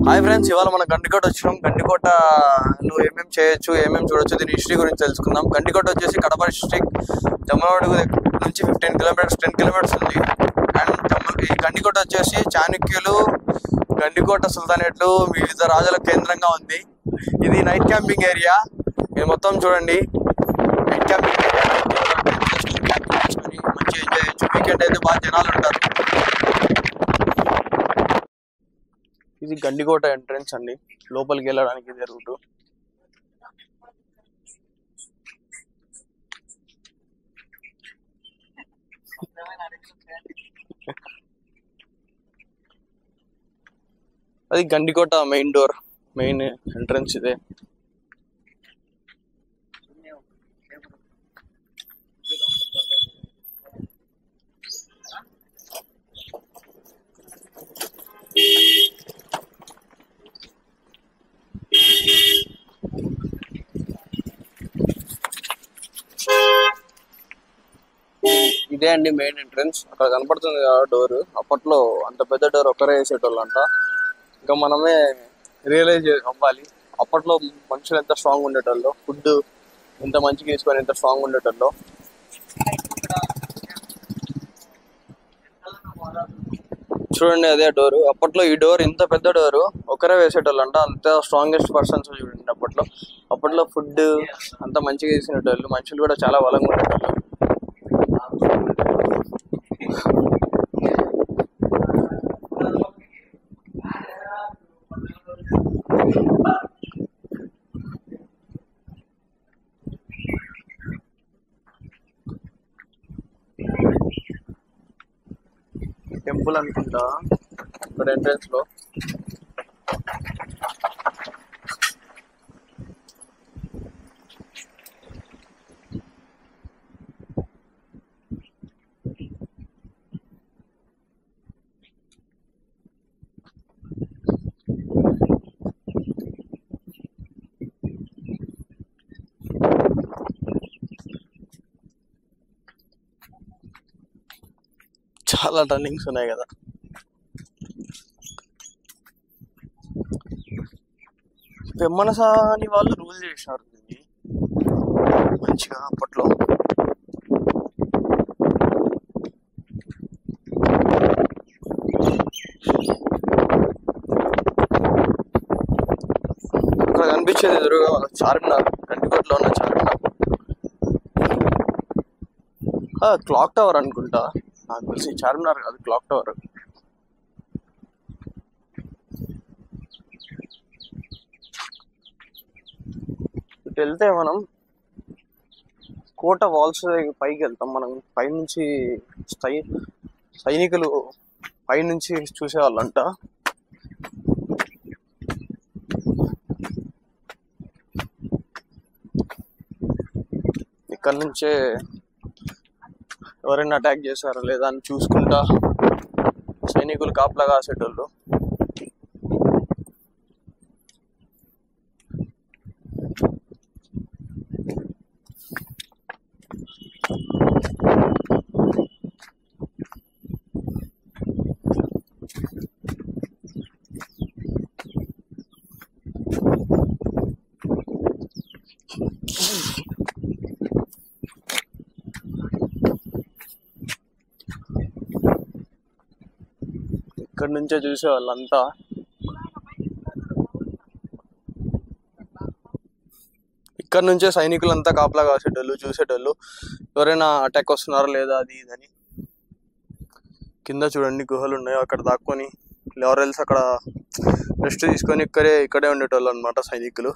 Hi friends, ఇవాళ మనం గండికోట వచ్చినాం. గండికోటలో ఏమేమి చేయొచ్చు, ఏమేమి చూడొచ్చు, దీని హిస్టరీ గురించి తెలుసుకుందాం. గండికోట వచ్చేసి కడప డిస్ట్రిక్ట్ జమ్మలమడుగు నుంచి 10 కిలోమీటర్స్ ఉంది. అండ్ ఈ గండికోట వచ్చేసి చాణక్యులు, గండికోట సుల్తానేట్లు, వివిధ రాజుల కేంద్రంగా ఉంది. ఇది నైట్ క్యాంపింగ్ ఏరియా. ఇది మొత్తం చూడండి, నైట్ క్యాంపింగ్ ఏరియా. మంచిగా ఎంజాయ్ చేయొచ్చు. వీకెండ్ అయితే బాగా జనాలు ఉంటారు. ఇది గండికోట ఎంట్రన్స్ అండి, లోపలికి వెళ్ళడానికి ఇదే రూటు. అది Gandikota main door, main entrance ఇదే. ఇదే అండి మెయిన్ ఎంట్రన్స్. అక్కడ కనపడుతుంది కదా డోర్. అప్పట్లో అంత పెద్ద డోర్ ఒక్కరే వేసేటోళ్ళు అంట. ఇంకా మనమే రియలైజ్ అవ్వాలి అప్పట్లో మనుషులు ఎంత స్ట్రాంగ్ ఉండేటోళ్ళు, ఫుడ్ ఎంత మంచిగా తీసుకొని ఎంత స్ట్రాంగ్ ఉండేటోళ్ళు. చూడండి అదే డోరు. అప్పట్లో ఈ డోర్, ఇంత పెద్ద డోరు ఒకరే వేసేటోళ్ళు అంట. అంత స్ట్రాంగెస్ట్ పర్సన్స్ చూడండి అప్పట్లో ఫుడ్ అంత మంచిగా తీసుకునేటోళ్ళు. మనుషులు కూడా చాలా బలంగా ఉండేటోళ్ళు. టెంపుల్ అనుకుంటా ఇక్కడ ఎంట్రన్స్ లో. చాలా టర్నింగ్స్ ఉన్నాయి కదా. పెమ్మనసాని వాళ్ళు రూల్ చేసినారు దీన్ని మంచిగా అప్పట్లో. అక్కడ కనిపించేది ఎదురుగా చార్మినార్, గండికోటలో ఉన్న చార్మినార్. క్లాక్ టవర్ అనుకుంటా, నాకు తెలిసి చార్మినార్ కాదు, క్లాక్ టవర్. ఇటు వెళ్తే మనం కోట వాల్స్ పైకి వెళ్తాం. మనం పైనుంచి సైనికులు పైనుంచి చూసేవాళ్ళంట. ఇక్కడ నుంచే ఎవరైనా అటాక్ చేశారా లేదా అని చూసుకుంటా సైనికులు కాపలా కాసేటోళ్ళు. ఇక్కడ నుంచే చూసేవాళ్ళంతా. ఇక్కడ నుంచే సైనికులంతా కాపలా కాసేటోళ్ళు, చూసేటోళ్ళు ఎవరైనా అటాక్ వస్తున్నారా లేదా అది ఇదని. కింద చూడండి గుహలు ఉన్నాయి, అక్కడ దాక్కొని ఎవరెల్స్ అక్కడ రెస్ట్ తీసుకొని ఇక్కడే ఉండేటోళ్ళు అనమాట సైనికులు.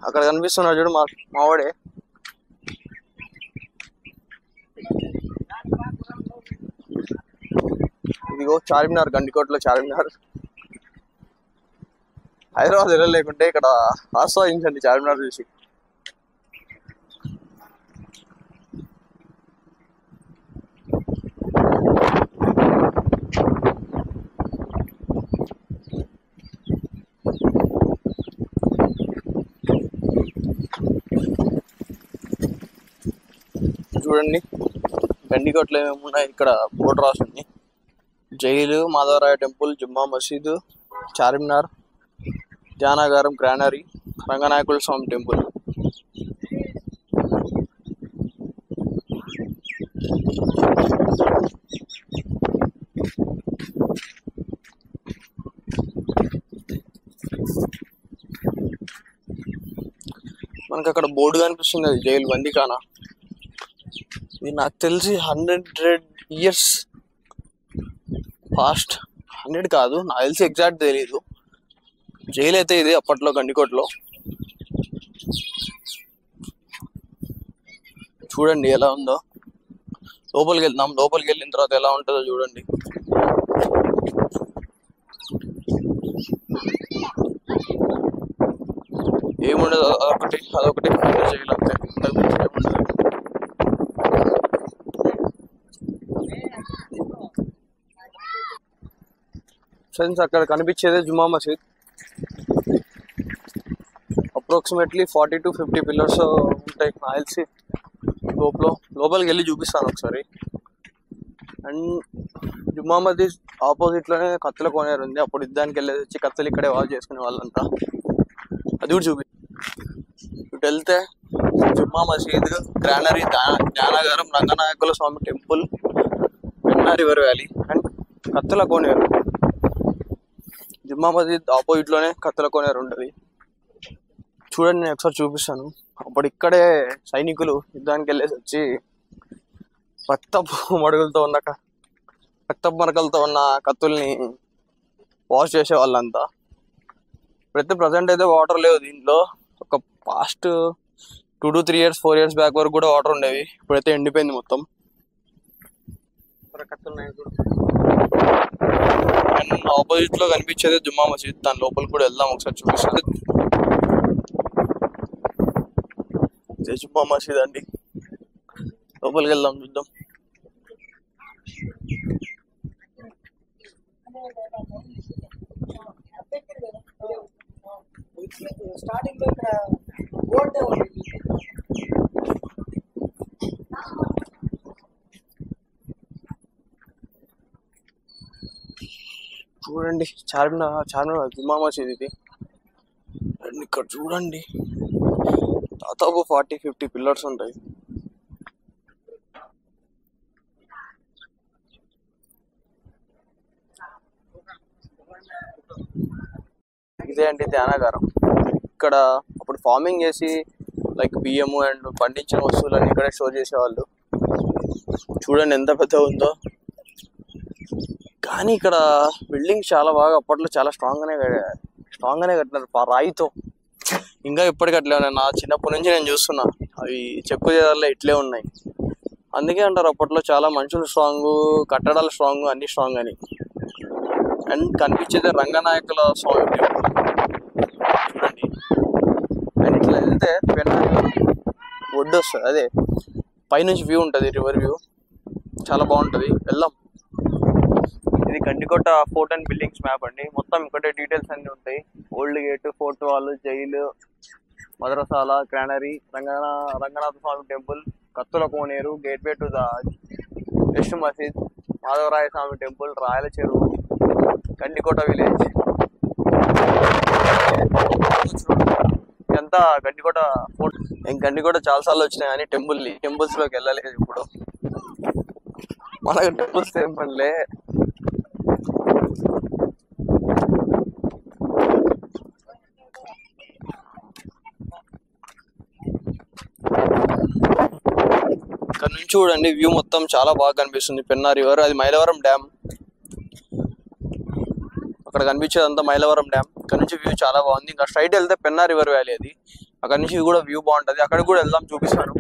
అక్కడ కనిపిస్తున్నారు చూడు మావాడే. ఇదిగో చార్మినార్, గండికోటలో చార్మినార్. హైదరాబాద్ వెళ్ళలేకుంటే ఇక్కడ ఆస్వాదించండి చార్మినార్ చూసి. చూడండి గండికోటలో ఏమేమి ఉన్నాయి, ఇక్కడ బోర్డు రాసింది. జైలు, మాధవరాయ టెంపుల్, జుమ్మా మసీదు, చార్మినార్, ధ్యానాగారం, గ్రానరీ, రంగనాయకుల స్వామి టెంపుల్. మనకు అక్కడ బోర్డు కనిపిస్తుంది, అది జైలు బందీఖానా. ఇది నాకు తెలిసి 100 years పాస్ట్. 100 కాదు, నాకు తెలిసి ఎగ్జాక్ట్ తెలీదు. జైలు అయితే ఇది అప్పట్లో గండికోటలో. చూడండి ఎలా ఉందో. లోపలికి వెళ్దాం. లోపలికి వెళ్ళిన తర్వాత ఎలా ఉంటుందో చూడండి. ఏముండదు, అదొకటి జైలు అంతే. ఫ్రెండ్స్, అక్కడ కనిపించేదే జుమ్మా మసీద్. అప్రాక్సిమేట్లీ 40 to 50 పిల్లర్స్ ఉంటాయి నాకు తెలిసి. లోపలికి వెళ్ళి చూపిస్తాను ఒకసారి. అండ్ జుమ్మా మసీద్ ఆపోజిట్లోనే కత్తుల కోనేరు ఉంది. అప్పుడు యుద్ధానికి వెళ్ళేది వచ్చి కత్తులు ఇక్కడే వాష్ చేసుకునే వాళ్ళంతా. అది కూడా చూపి. ఇటు వెళ్తే జుమ్మా మసీద్, గ్రానరీ, ధ్యానాగారం, రంగనాయకుల Swamy temple, Penna river valley and Kattula Koneru. Jumma మసీద్ ఆపోజిట్లోనే కత్తుల కోనేరు ఉంటుంది. చూడండి, నేను ఒకసారి చూపిస్తాను. అప్పుడు ఇక్కడే సైనికులు యుద్ధానికి వెళ్ళేసి వచ్చి రక్తపు మరకలతో ఉన్న కత్తుల్ని వాష్ చేసే వాళ్ళంతా. ఇప్పుడైతే ప్రజెంట్ అయితే వాటర్ లేవు దీంట్లో. ఒక past 2 to 3 years 4 years back వరకు కూడా వాటర్ ఉండేవి. ఇప్పుడైతే ఎండిపోయింది మొత్తం. అండ్ ఆపోజిట్ లో కనిపించేది జుమ్మా మసీద్. దాని లోపలికి కూడా వెళ్దాం, ఒకసారి చూపిస్తుంది. జుమ్మా మసీద్ అండి. లోపలికి వెళ్దాం, చూద్దాం. చూడండి, చార్మినార్ జుమ్మా మసీద్ ఇది. అండ్ ఇక్కడ చూడండి, దాదాపు 40-50 పిల్లర్స్ ఉంటాయి. ఇదే అండి ధ్యానాగారం. ఇక్కడ అప్పుడు ఫార్మింగ్ చేసి లైక్ బియ్యము అండ్ పండించిన వస్తువులన్నీ ఇక్కడే స్టోర్ చేసేవాళ్ళు. చూడండి ఎంత పెద్ద ఉందో. కానీ ఇక్కడ బిల్డింగ్ చాలా బాగా అప్పట్లో చాలా స్ట్రాంగ్గానే కట్టినారు రాయితో. ఇంకా ఇప్పటికీ అట్లే ఉన్నాయి. నా చిన్నప్పటి నుంచి నేను చూస్తున్నా, అవి చెక్కు చేయాలి ఇట్లే ఉన్నాయి. అందుకే అంటారు అప్పట్లో చాలా మనుషులు స్ట్రాంగ్, కట్టడాలు స్ట్రాంగ్, అన్ని స్ట్రాంగ్ అని. అండ్ కనిపించేది రంగనాయకుల స్వామి టెంపుల్. చూడండి, అండ్ ఇట్లా వెళ్తే ఒడ్డు వస్తుంది. అదే పైనుంచి వ్యూ ఉంటుంది, రివర్ వ్యూ. చాలా బాగుంటుంది, వెళ్దాం. ఇది Gandikota fort and buildings map అండి. మొత్తం ఇక్కడ డీటెయిల్స్ అన్ని ఉంటాయి. Old gate, fort wall, jail, మదరసాల, granary, Ranganatha Swamy temple, Kattula Koneru, gateway to the west మసీద్, మాధవరాయ స్వామి టెంపుల్, రాయల చెరువు, గండికోట విలేజ్. ఇదంతా గండికోట ఫోర్ట్. గండికోట చాలాసార్లు వచ్చినాయి కానీ టెంపుల్స్ లోకి వెళ్ళలేదు ఇప్పుడు. మనకు టెంపుల్స్ ఏం పనిలే. ఇక్కడ నుంచి చూడండి వ్యూ మొత్తం చాలా బాగా కనిపిస్తుంది. పెన్నా రివర్, అది మైలవరం డ్యామ్. అక్కడ కనిపించేదంతా మైలవరం డ్యామ్. ఇక్కడ నుంచి వ్యూ చాలా బాగుంది. ఇంకా స్ట్రైట్ వెళ్తే పెన్నా రివర్ వ్యాలీ అది. అక్కడ నుంచి కూడా వ్యూ బాగుంటుంది. అక్కడికి కూడా వెళ్దాం, చూపిస్తాను.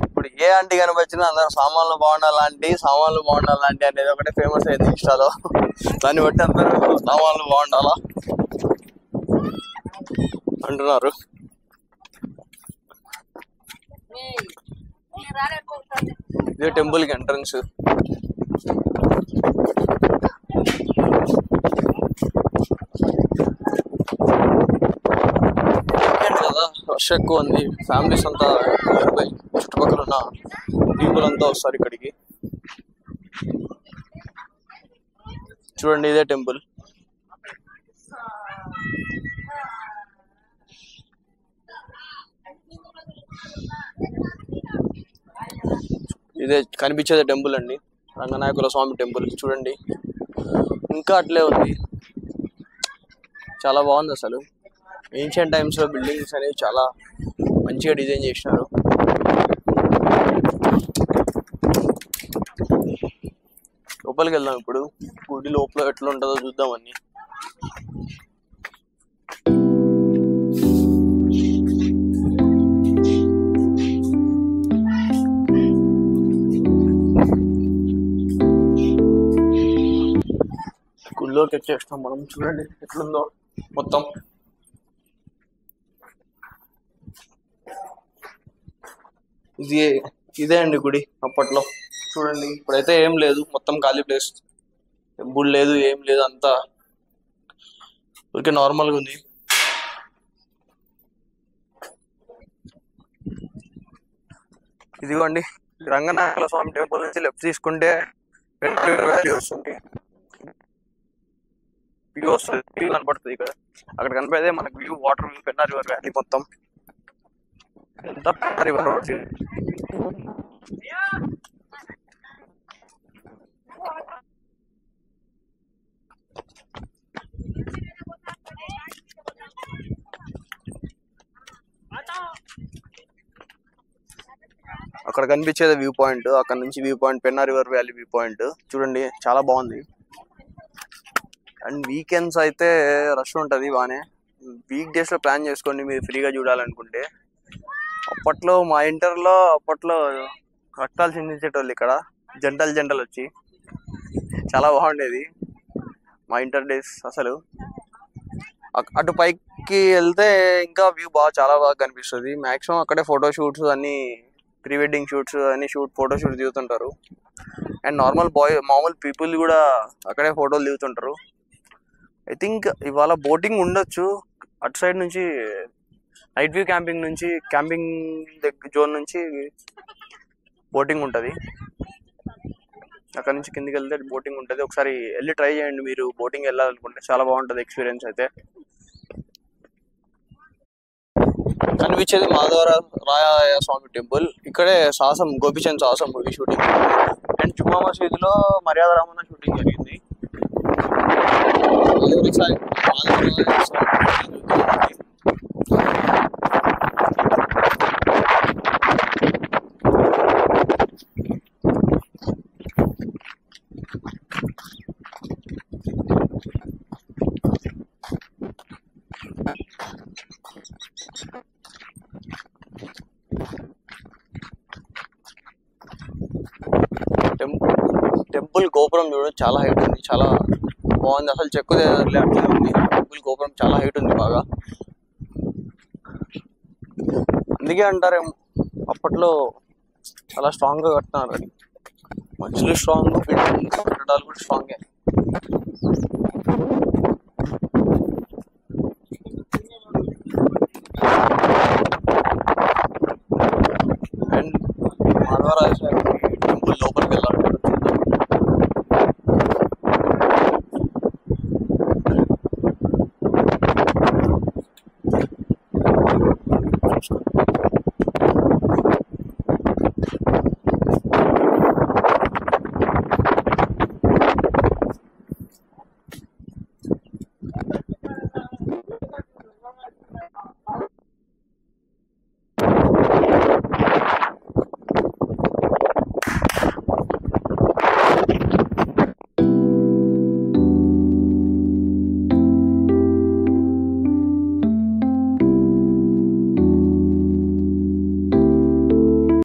ఇప్పుడు ఏ ఆంటీ కనిపించినా అందరూ సామాన్లు బాగుండాలంటే అనేది ఒకటే ఫేమస్ అయింది ఇన్స్టాలో. దాన్ని బట్టి అందరూ సామాన్లు బాగుండాలా అంటున్నారు. ఇదే టెంపుల్ కి ఎంట్రన్స్. రష్ ఎక్కువ ఉంది. ఫ్యామిలీస్ అంతా నియర్ బై చుట్టుపక్కల ఉన్న పీపుల్ అంతా వస్తారు ఇక్కడికి. చూడండి ఇదే టెంపుల్. ఇదే కనిపించేదే టెంపుల్ అండి, రంగనాయకుల స్వామి టెంపుల్. చూడండి ఇంకా అట్లే ఉంది, చాలా బాగుంది. అసలు ఏన్షియన్ టైమ్స్ లో బిల్డింగ్స్ అనేవి చాలా మంచిగా డిజైన్ చేసినారు. లోపలికి వెళ్దాం ఇప్పుడు, గుడి లోపల ఎట్లా ఉంటుందో చూద్దామని. గుడిలోకి వచ్చేస్తాం మనం. చూడండి ఎట్లుందో మొత్తం. ఇదే అండి గుడి అప్పట్లో. చూడండి ఇప్పుడైతే ఏం లేదు, మొత్తం ఖాళీ ప్లేస్. గుడి లేదు, ఏం లేదు, అంతా ఊరికే నార్మల్గా ఉంది. ఇదిగోండి రంగనాయకుల స్వామి టెంపుల్ నుంచి లెఫ్ట్ తీసుకుంటే వ్యాలీ వస్తుంది. వ్యూ వస్తుంది, వ్యూ కనపడుతుంది ఇక్కడ. అక్కడ కనిపేదే మనకు view, water view, Penna river valley మొత్తం. ఎంత పెన్నా రివర్ అక్కడ కనిపించేది వ్యూ పాయింట్. అక్కడ నుంచి view point Penna river valley view point. చూడండి చాలా బాగుంది. అండ్ వీకెండ్స్ అయితే రష్ ఉంటుంది బాగానే. వీక్ డేస్ లో ప్లాన్ చేసుకోండి మీరు ఫ్రీగా చూడాలనుకుంటే. అప్పట్లో మా ఇంటర్లో రక్తాలు చిందించేటోళ్ళు ఇక్కడ, జంటలు వచ్చి. చాలా బాగుండేది మా ఇంటర్ డేస్. అసలు అటు పైకి వెళ్తే ఇంకా వ్యూ చాలా బాగా కనిపిస్తుంది. మాక్సిమం అక్కడే ఫోటో షూట్స్ అన్ని, ప్రీ వెడ్డింగ్ షూట్స్ అన్ని, ఫోటో షూట్ దిగుతుంటారు. అండ్ మామూలు పీపుల్ కూడా అక్కడే ఫోటోలు దిగుతుంటారు. ఐ థింక్ ఇవాళ బోటింగ్ ఉండొచ్చు. అటు సైడ్ నుంచి నైట్ వ్యూ క్యాంపింగ్ జోన్ నుంచి బోటింగ్ ఉంటుంది. అక్కడ నుంచి కిందికి వెళ్తే బోటింగ్ ఉంటుంది. ఒకసారి వెళ్ళి ట్రై చేయండి మీరు బోటింగ్ వెళ్ళాలనుకుంటే, చాలా బాగుంటుంది ఎక్స్పీరియన్స్ అయితే. కనిపించేది మాధవరాయ స్వామి టెంపుల్. ఇక్కడే గోపిచంద్ సాహసం మూవీ షూటింగ్. అండ్ జుమ్మా మసీదులో మర్యాద రామన్న షూటింగ్ జరిగింది. టెంపుల్ గోపురం చూడు, చాలా హైట్ ఉంది, చాలా బాగుంది. అసలు చెక్కు అట్లే ఉంది. టెంపుల్ గోపురం చాలా హైట్ ఉంది బాగా. అందుకే అంటారేమో అప్పట్లో చాలా స్ట్రాంగ్ గా కట్టినారు అని. మనుషులు స్ట్రాంగ్, కట్టడాలు కూడా స్ట్రాంగే.